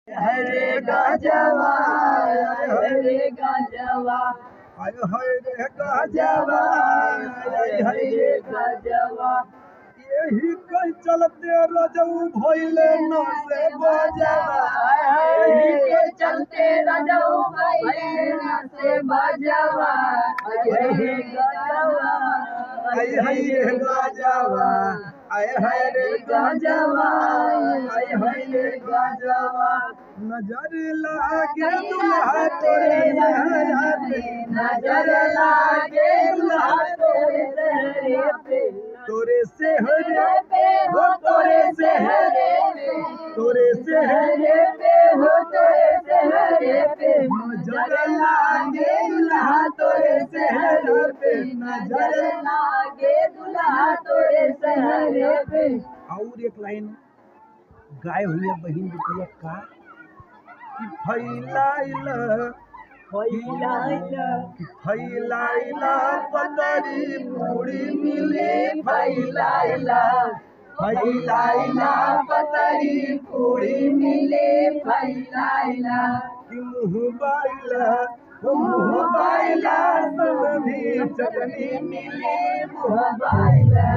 हरे गजवा हरे गजवा आय हाय रे गजवा हरे गजवा यही कई चलते रजऊ भइले न से बजवा यही के चलते रजऊ भइले न से बजवा हरे गजवा आय हाय रे गजवा आय हाय रे गजवा आय हाय रे गजवा नजर लागे दुल्हा तोरे सहरा पे नजर लागे दुल्हा तोरे सहरे पे तोरे सेहरे पे हो तोरे सहरे पे तोरे सेहरे सहरे पे हो तोरे सहरे पे नजर लागे दुल्हा तोरे सहरा पे नजर लागे दुल्हा तोरे सहरे पे। और एक लाइन गाय हुई है बहन बिटिया का कि फैलाइला फैलाइला पतरी पूरी मिले फैलाइला फैलाइला पतरी पूरी मिले फैलाइला कि मुँह बाइला सभी चटनी मिले मुँह बाइला